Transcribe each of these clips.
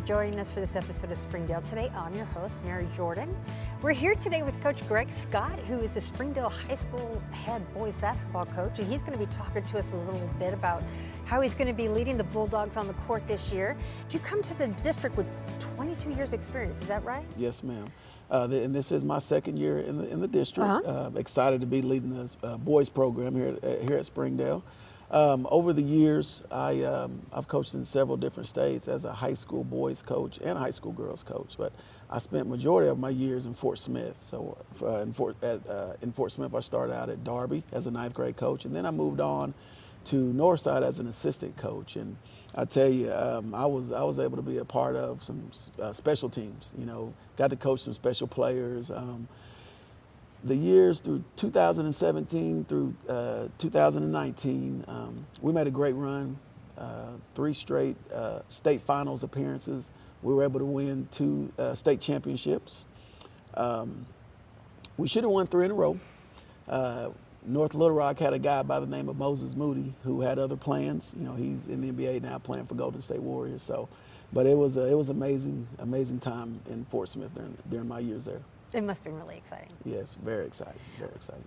joining us for this episode of Springdale Today. I'm your host, Mary Jordan. We're here today with Coach Greg Scott, who is the Springdale High School head boys basketball coach, and he's going to be talking to us a little bit about how he's going to be leading the Bulldogs on the court this year. You come to the district with 22 years experience, is that right? Yes, ma'am. And this is my second year in the district. Excited to be leading the boys program here at Springdale. Over the years, I've coached in several different states as a high school boys coach and a high school girls coach. But I spent majority of my years in Fort Smith. So in Fort Smith, I started out at Darby as a ninth grade coach, and then I moved on to Northside as an assistant coach. And I tell you, I was able to be a part of some special teams. You know, got to coach some special players. The years through 2017 through 2019, we made a great run, 3 straight state finals appearances. We were able to win 2 state championships. We should have won 3 in a row. North Little Rock had a guy by the name of Moses Moody who had other plans. You know, he's in the NBA now playing for Golden State Warriors. So, but it was amazing time in Fort Smith during my years there. It must have been really exciting. Yes, very exciting, very exciting.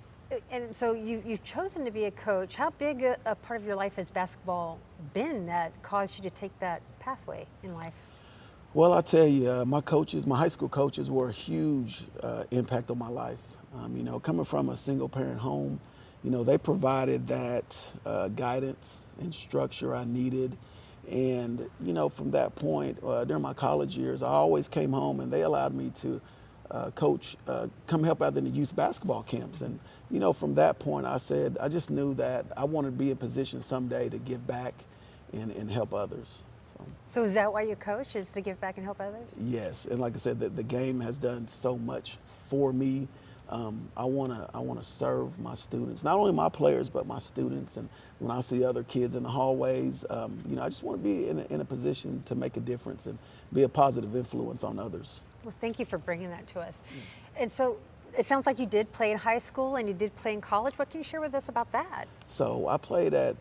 And so you've chosen to be a coach. How big a part of your life has basketball been that caused you to take that pathway in life? Well, I tell you, my high school coaches were a huge impact on my life. You know, coming from a single parent home, you know, they provided that guidance and structure I needed. And, you know, from that point, during my college years, I always came home and they allowed me to coach, come help out in the youth basketball camps. And, you know, from that point, I just knew that I wanted to be in a position someday to give back and help others. So is that why you coach, is to give back and help others? Yes, and like I said, the game has done so much for me. I wanna serve my students, not only my players, but my students. And when I see other kids in the hallways, you know, I just want to be in a position to make a difference and be a positive influence on others. Well, thank you for bringing that to us. Yes. And so it sounds like you did play in high school and you did play in college. What can you share with us about that? So I played at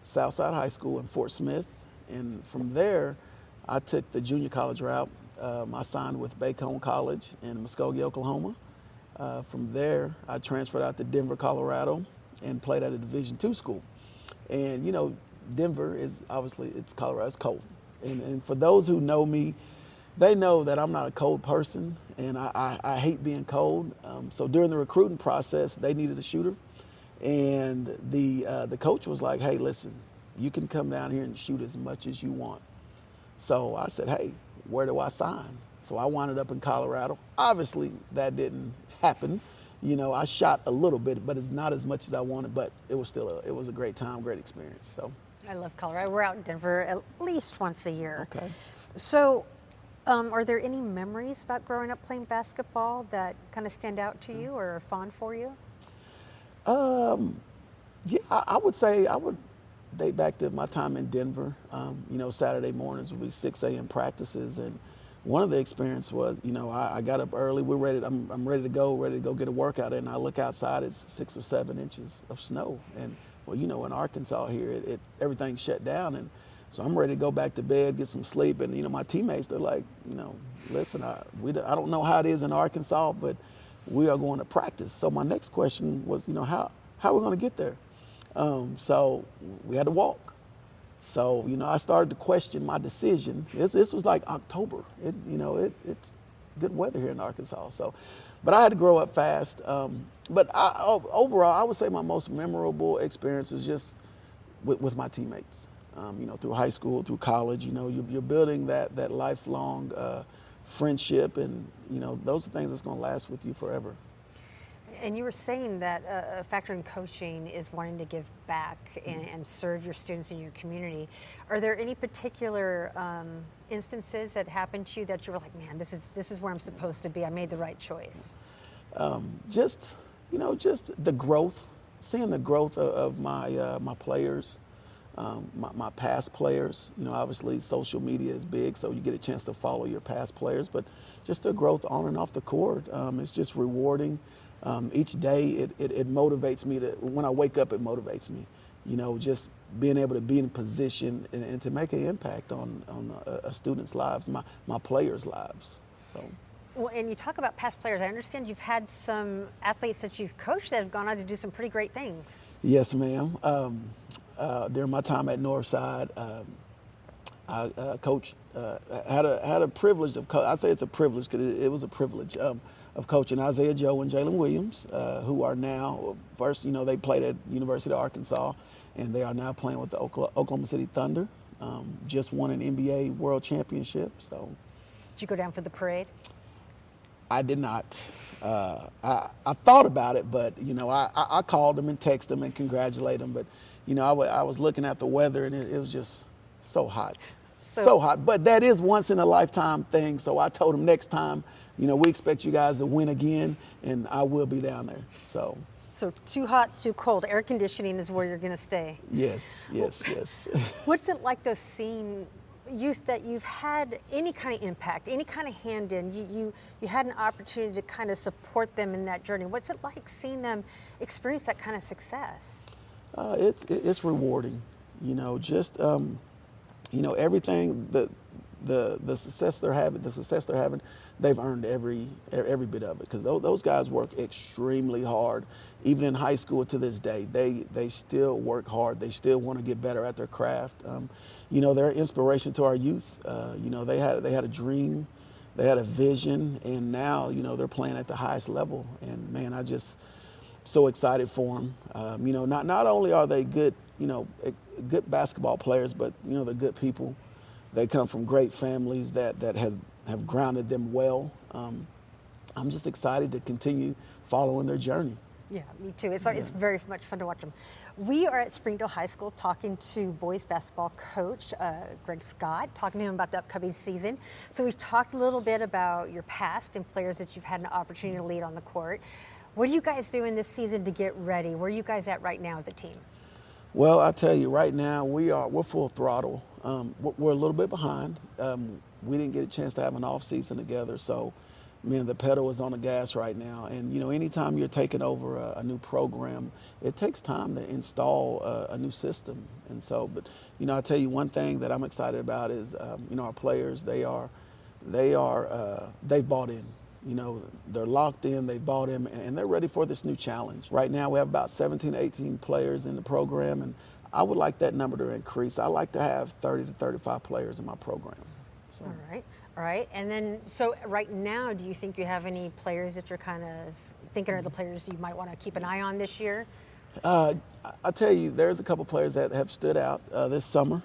Southside High School in Fort Smith, and from there, I took the junior college route. I signed with Bacone College in Muskogee, Oklahoma. From there, I transferred out to Denver, Colorado, and played at a Division II school. And you know, Denver is obviously, it's Colorado, it's cold. And for those who know me, they know that I'm not a cold person, and I hate being cold. So during the recruiting process, they needed a shooter, and the coach was like, "Hey, listen, you can come down here and shoot as much as you want." So I said, "Hey, where do I sign?" So I wound up in Colorado. Obviously, that didn't happen. You know, I shot a little bit, but it's not as much as I wanted. But it was still it was a great time, great experience. So I love Colorado. We're out in Denver at least once a year. Okay. So are there any memories about growing up playing basketball that kind of stand out to you or are fond for you? Yeah, I would say I would date back to my time in Denver. You know, Saturday mornings would be 6 a.m. practices, and one of the experience was, you know, I got up early. I'm ready to go get a workout, and I look outside. It's 6 or 7 inches of snow, and well, you know, in Arkansas here, everything's shut down, and so I'm ready to go back to bed, get some sleep. And you know, my teammates, they're like, you know, listen, I don't know how it is in Arkansas, but we are going to practice. So my next question was, you know, how are we going to get there? So we had to walk. So, you know, I started to question my decision. This was like October. It's good weather here in Arkansas. So, but I had to grow up fast. But overall, I would say my most memorable experience was just with my teammates. You know, through high school, through college, you know, you're building that lifelong friendship, and you know, those are things that's going to last with you forever. And you were saying that a factor in coaching is wanting to give back and serve your students in your community. Are there any particular instances that happened to you that you were like, man, this is where I'm supposed to be. I made the right choice. Just the growth, seeing the growth of my players, my past players. You know, obviously social media is big, so you get a chance to follow your past players, but just their growth on and off the court. It's just rewarding. Each day it motivates me when I wake up, it motivates me. You know, just being able to be in a position and to make an impact on a student's lives, my players' lives. So. Well, and you talk about past players. I understand you've had some athletes that you've coached that have gone on to do some pretty great things. Yes, ma'am. During my time at Northside, I coached, had a privilege of, I say it's a privilege because it was a privilege of coaching Isaiah Joe and Jalen Williams, who are now, first, they played at University of Arkansas, and they are now playing with the Oklahoma City Thunder. Just won an NBA World Championship. So, did you go down for the parade? I did not. I thought about it, but I called them and texted them and congratulated them. But I was looking at the weather and it was just so hot, so hot. But that is once in a lifetime thing. So I told them next time, we expect you guys to win again, and I will be down there. So too hot, too cold. Air conditioning is where you're going to stay. Yes. What's it like, though, seeing youth that you've had any kind of impact, any kind of hand in? You had an opportunity to kind of support them in that journey. What's it like seeing them experience that kind of success? It's rewarding. Everything the success they're having, they've earned every bit of it, because those guys work extremely hard. Even in high school to this day, they still work hard. They still want to get better at their craft. They're an inspiration to our youth. They had a dream, they had a vision, and now they're playing at the highest level. And man, I just so excited for them. Not only are they good basketball players, but they're good people. They come from great families that have grounded them well. I'm just excited to continue following their journey. Yeah, me too. It's very much fun to watch them. We are at Springdale High School talking to boys basketball coach Greg Scott, talking to him about the upcoming season. So we've talked a little bit about your past and players that you've had an opportunity to lead on the court. What are you guys doing this season to get ready? Where are you guys at right now as a team? Well, I tell you, right now we're full throttle. We're a little bit behind. We didn't get a chance to have an off season together, so the pedal is on the gas right now. And anytime you're taking over a new program, it takes time to install a new system. And so, but I tell you, one thing that I'm excited about is our players. They've bought in. They're locked in, they bought in, and they're ready for this new challenge. Right now we have about 17, 18 players in the program, and I would like that number to increase. I like to have 30 to 35 players in my program. So. All right. And then, so right now, do you think you have any players that you're kind of thinking are the players you might want to keep an eye on this year? I tell you, there's a couple players that have stood out this summer.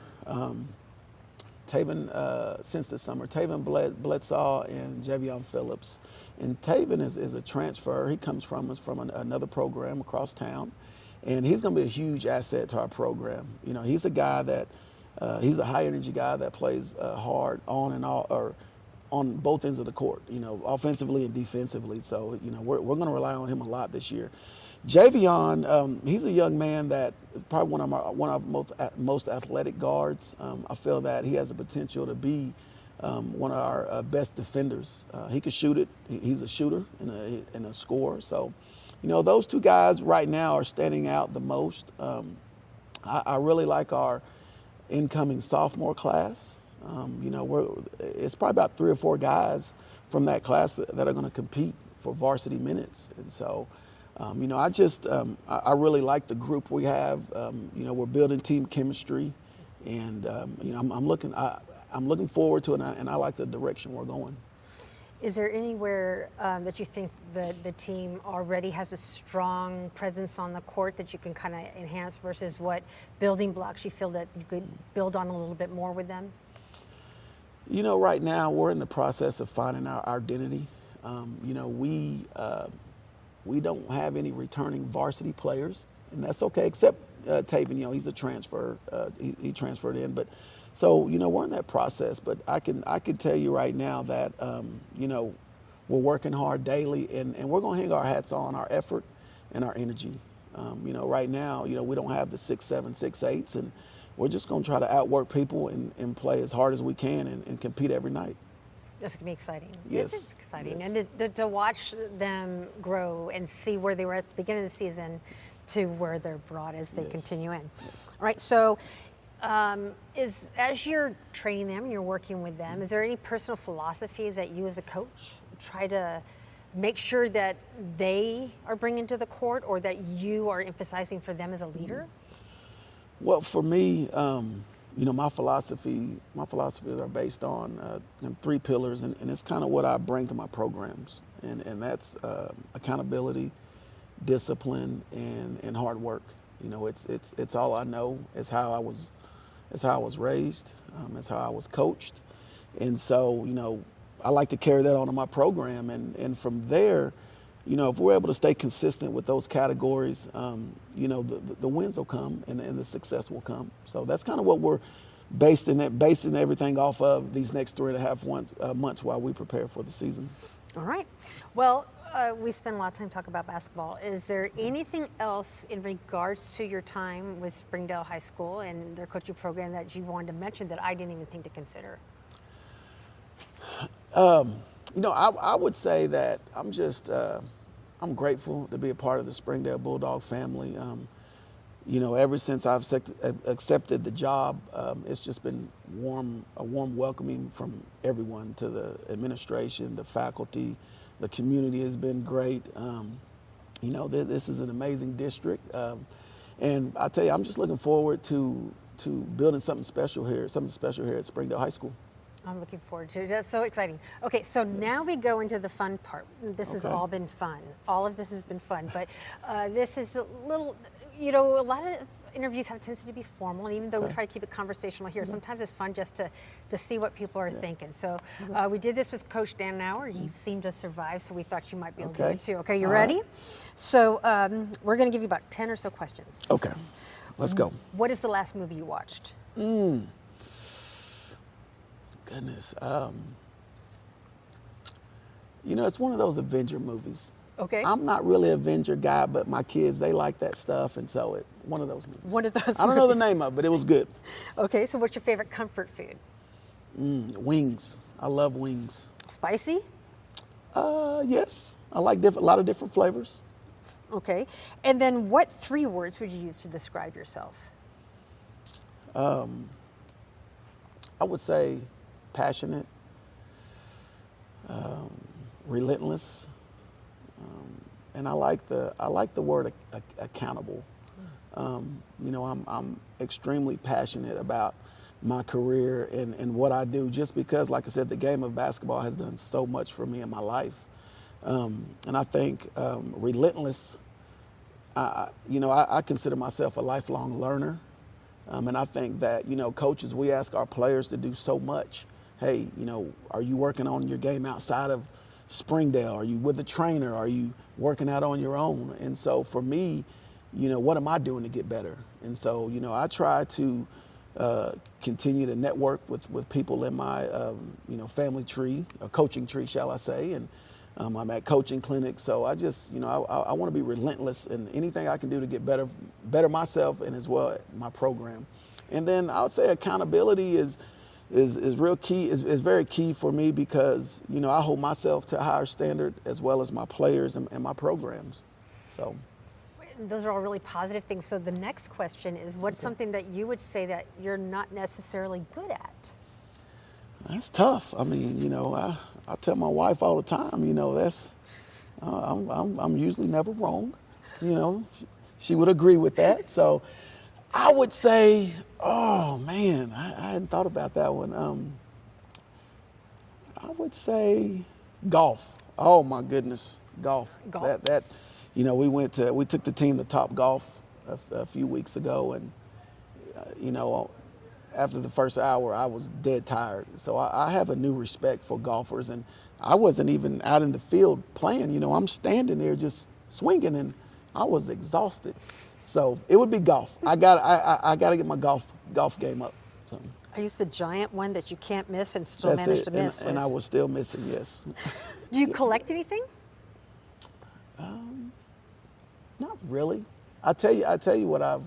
Since this summer, Taven Bledsaw and Javion Phillips. And Taven is a transfer. He comes from another program across town, and he's going to be a huge asset to our program. He's a guy that he's a high energy guy that plays hard on and off, or on both ends of the court. Offensively and defensively. So we're going to rely on him a lot this year. Javion, he's a young man that probably one of our most athletic guards. I feel that he has the potential to be one of our best defenders. He can shoot it. He's a shooter and a scorer. So, those two guys right now are standing out the most. I really like our incoming sophomore class. It's probably about 3 or 4 guys from that class that are going to compete for varsity minutes. And so, I really like the group we have. We're building team chemistry, and I'm looking forward to it, and I like the direction we're going. Is there anywhere that you think the team already has a strong presence on the court that you can kind of enhance versus what building blocks you feel that you could build on a little bit more with them? Right now we're in the process of finding our identity. We don't have any returning varsity players, and that's okay, except Taven. He's a transfer. He transferred in, but so we're in that process. But I can tell you right now that we're working hard daily, and we're going to hang our hats on our effort and our energy. Right now, we don't have the 6'7", 6'8", and we're just going to try to outwork people and play as hard as we can and compete every night. This can be exciting. Yes. It's exciting. Yes. And to watch them grow and see where they were at the beginning of the season to where they're brought as they Yes. continue in. All right, so as you're training them and you're working with them, is there any personal philosophies that you as a coach try to make sure that they are bringing to the court, or that you are emphasizing for them as a leader? Well, for me, my philosophies are based on 3 pillars, and it's kind of what I bring to my programs, and that's accountability, discipline, and hard work. It's all I know. It's how I was raised. It's how I was coached, and so I like to carry that on in my program, and from there, if we're able to stay consistent with those categories, the wins will come and the success will come. So that's kind of what we're basing everything off of these next 3.5 months while we prepare for the season. All right. Well, we spend a lot of time talking about basketball. Is there anything else in regards to your time with Springdale High School and their coaching program that you wanted to mention that I didn't even think to consider? I would say that I'm grateful to be a part of the Springdale Bulldog family. Ever since I've accepted the job, it's just been a warm welcoming from everyone, to the administration, the faculty. The community has been great. This is an amazing district. And I tell you, I'm just looking forward to building something special here at Springdale High School. I'm looking forward to it. That's so exciting. Okay, so now we go into the fun part. This has all been fun. All of this has been fun, but this is a little, a lot of interviews have a tendency to be formal, and even though we try to keep it conversational here, sometimes it's fun just to see what people are thinking. So we did this with Coach Dan Nauer. He seemed to survive, so we thought you might be able to do it too. Okay, you ready? Right. So we're going to give you about 10 or so questions. Okay, let's go. What is the last movie you watched? Goodness. It's one of those Avenger movies. Okay. I'm not really an Avenger guy, but my kids, they like that stuff, and so one of those movies. One of those I don't know the name of it, but it was good. Okay, so what's your favorite comfort food? Wings. I love wings. Spicy? Yes. I like a lot of different flavors. Okay. And then what 3 words would you use to describe yourself? I would say passionate, relentless, and I like the word accountable. I'm extremely passionate about my career and what I do, just because, like I said, the game of basketball has done so much for me in my life. And I think relentless, I consider myself a lifelong learner. And I think that, coaches, we ask our players to do so much. Hey, are you working on your game outside of Springdale? Are you with a trainer? Are you working out on your own? And so for me, what am I doing to get better? And so, I try to continue to network with people in my, family tree, a coaching tree, shall I say. And I'm at coaching clinics. So I just, I want to be relentless in anything I can do to get better myself and as well my program. And then I would say accountability is real key, is very key for me, because, I hold myself to a higher standard as well as my players and my programs. So. Those are all really positive things. So the next question is, what's something that you would say that you're not necessarily good at? That's tough. I mean, I tell my wife all the time, that's, I'm usually never wrong. She would agree with that. So I would say, oh man, I hadn't thought about that one. I would say golf. Oh my goodness, golf. Golf. That we took the team to Top Golf a few weeks ago, and after the first hour, I was dead tired. So I have a new respect for golfers, and I wasn't even out in the field playing. I'm standing there just swinging, and I was exhausted. So it would be golf. I got to get my golf game up. So. Are you the giant one that you can't miss and still manage to miss? And I was still missing, yes. Do you collect anything? Not really. I tell you what I've,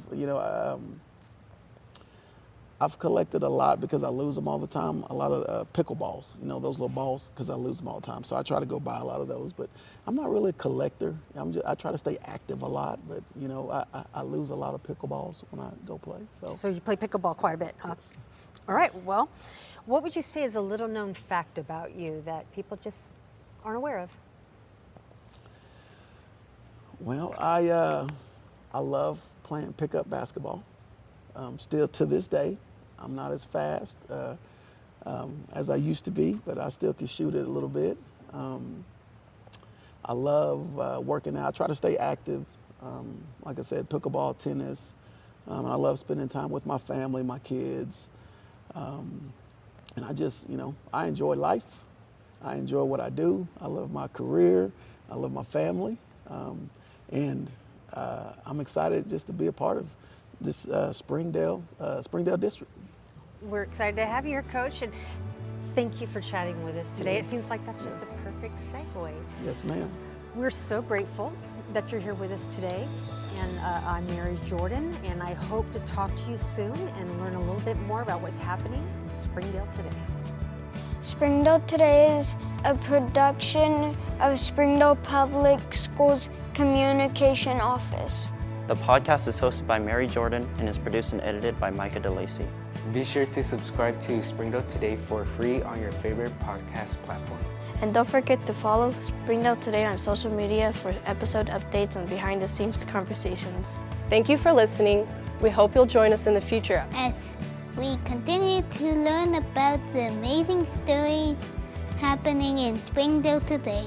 I've collected a lot because I lose them all the time. A lot of pickleballs, you know, those little balls, because I lose them all the time. So I try to go buy a lot of those, but I'm not really a collector. I try to stay active a lot, but you know, I lose a lot of pickleballs when I go play. So you play pickleball quite a bit, huh? Yes. All right, well, what would you say is a little known fact about you that people just aren't aware of? Well, I love playing pickup basketball. Still to this day, I'm not as fast as I used to be, but I still can shoot it a little bit. I love working out. I try to stay active. Like I said, pickleball, tennis. I love spending time with my family, my kids. And I just, you know, I enjoy life. I enjoy what I do. I love my career. I love my family. And I'm excited just to be a part of this Springdale district. We're excited to have you here, Coach, and thank you for chatting with us today. Yes. It seems like that's just a perfect segue. Yes, ma'am. We're so grateful that you're here with us today. And I'm Mary Jordan, and I hope to talk to you soon and learn a little bit more about what's happening in Springdale today. Springdale Today is a production of Springdale Public Schools Communication Office. The podcast is hosted by Mary Jordan and is produced and edited by Micah DeLacy. Be sure to subscribe to Springdale Today for free on your favorite podcast platform. And don't forget to follow Springdale Today on social media for episode updates and behind-the-scenes conversations. Thank you for listening. We hope you'll join us in the future as we continue to learn about the amazing stories happening in Springdale today.